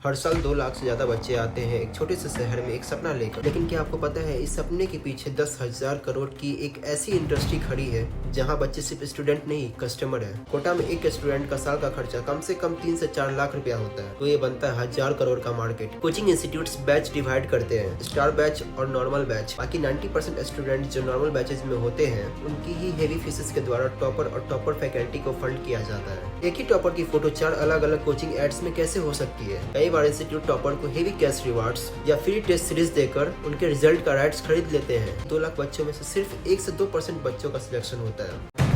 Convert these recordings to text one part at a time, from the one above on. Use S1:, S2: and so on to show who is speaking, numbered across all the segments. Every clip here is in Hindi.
S1: हर साल 2 लाख से ज्यादा बच्चे आते हैं एक छोटे से शहर में एक सपना लेकर। लेकिन क्या आपको पता है इस सपने के पीछे 10,000 करोड़ की एक ऐसी इंडस्ट्री खड़ी है जहां बच्चे सिर्फ स्टूडेंट नहीं कस्टमर है। कोटा में एक स्टूडेंट का साल का खर्चा कम से कम 3 से 4 लाख रुपया होता है, तो ये बनता है 1000 करोड़ का market. Coaching institutes batch divide करते हैं, स्टार बैच और नॉर्मल बैच। बाकी 90% स्टूडेंट जो नॉर्मल बैचेज में होते हैं उनकी ही हेवी फीसेस के द्वारा टॉपर और टॉपर फैकल्टी को फंड किया जाता है। एक ही टॉपर की फोटो 4 अलग अलग कोचिंग एड्स में कैसे हो सकती है? कई बार इंस्टीट्यूट टॉपर को हेवी कैश रिवार्ड्स या फ्री टेस्ट सीरीज देकर उनके रिजल्ट का राइट्स खरीद लेते हैं। 2 लाख बच्चों में से सिर्फ 1 से 2% बच्चों का सिलेक्शन होता है।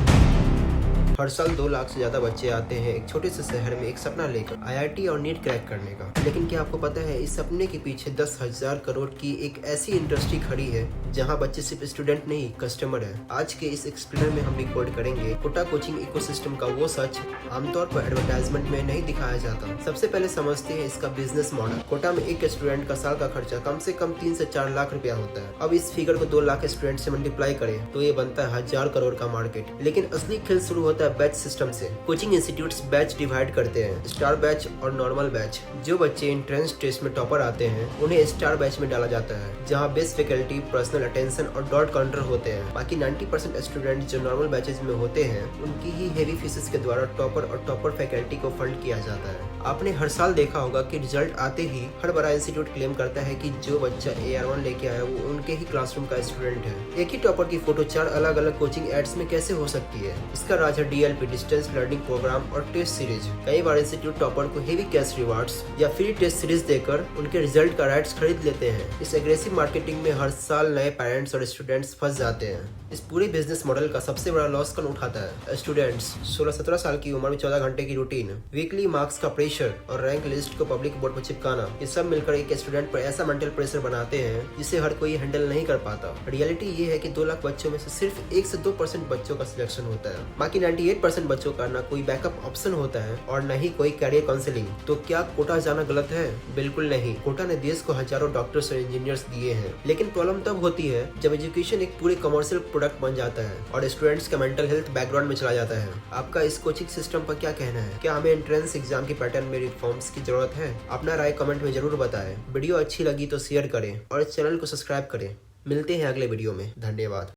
S1: हर साल 2 लाख से ज्यादा बच्चे आते हैं एक छोटे से शहर में एक सपना लेकर, IIT और नीट क्रैक करने का। लेकिन क्या आपको पता है इस सपने के पीछे 10,000 करोड़ की एक ऐसी इंडस्ट्री खड़ी है जहां बच्चे सिर्फ स्टूडेंट नहीं कस्टमर है। आज के इस एक्सप्लेनर में हम रिकॉर्ड करेंगे कोटा कोचिंग इकोसिस्टम का वो सच आमतौर पर एडवर्टाइजमेंट में नहीं दिखाया जाता। सबसे पहले समझते हैं इसका बिजनेस मॉडल। कोटा में एक स्टूडेंट का साल का खर्चा कम से कम 3 से 4 लाख रुपया होता है। अब इस फिगर को 2 लाख स्टूडेंट से मल्टीप्लाई करें तो ये बनता है 1000 करोड़ का मार्केट। लेकिन असली खेल शुरू होता है बैच सिस्टम से। कोचिंग इंस्टीट्यूट्स बैच डिवाइड करते हैं, स्टार बैच और नॉर्मल बैच। जो बच्चे एंट्रेंस टेस्ट में टॉपर आते हैं उन्हें स्टार बैच में डाला जाता है, जहां बेस्ट फैकल्टी, पर्सनल अटेंशन और डॉट काउंटर होते हैं। बाकी 90% स्टूडेंट जो नॉर्मल बैचेज में होते हैं उनकी ही हेवी फीसेस के द्वारा टॉपर और टॉपर फैकल्टी को फंड किया जाता है। आपने हर साल देखा होगा कि रिजल्ट आते ही हर बड़ा इंस्टीट्यूट क्लेम करता है कि जो बच्चा AR1 लेके आया वो उनके ही क्लासरूम का स्टूडेंट है। एक ही टॉपर की फोटो 4 अलग अलग कोचिंग एड्स में कैसे हो सकती है? इसका राज है DLP, डिस्टेंस लर्निंग प्रोग्राम और टेस्ट सीरीज। कई बार इंस्टीट्यूट टॉपर को हेवी कैश रिवार्ड्स या फ्री टेस्ट सीरीज देकर उनके रिजल्ट का राइट्स खरीद लेते हैं। इस एग्रेसिव मार्केटिंग में हर साल नए पेरेंट्स और स्टूडेंट्स फंस जाते हैं। इस पूरे बिजनेस मॉडल का सबसे बड़ा लॉस कौन उठाता है? स्टूडेंट्स। 16-17 साल की उम्र में 14 घंटे की रूटीन, वीकली मार्क्स का प्रेशर और रैंक लिस्ट को पब्लिक बोर्ड पर चिपकाना, ये सब मिलकर एक स्टूडेंट पर ऐसा मेंटल प्रेशर बनाते हैं जिसे हर कोई हैंडल नहीं कर पाता। रियलिटी ये है कि 2 लाख बच्चों में से सिर्फ 1 से 2% बच्चों का सिलेक्शन होता है। बाकी 98% बच्चों का ना कोई बैकअप ऑप्शन होता है और न ही कोई कैरियर काउंसलिंग। तो क्या कोटा जाना गलत है? बिल्कुल नहीं। कोटा ने देश को हजारों डॉक्टर्स और इंजीनियर्स दिए हैं, लेकिन प्रॉब्लम तब होती है जब एजुकेशन एक पूरे कमर्शियल प्रोडक्ट बन जाता है और स्टूडेंट्स का मेंटल हेल्थ बैकग्राउंड में चला जाता है। आपका इस कोचिंग सिस्टम पर क्या कहना है? क्या हमें एंट्रेंस एग्जाम के पैटर्न में रिफॉर्म्स की जरूरत है? अपना राय कमेंट में जरूर बताएं। वीडियो अच्छी लगी तो शेयर करें और इस चैनल को सब्सक्राइब करें। मिलते हैं अगले वीडियो में। धन्यवाद।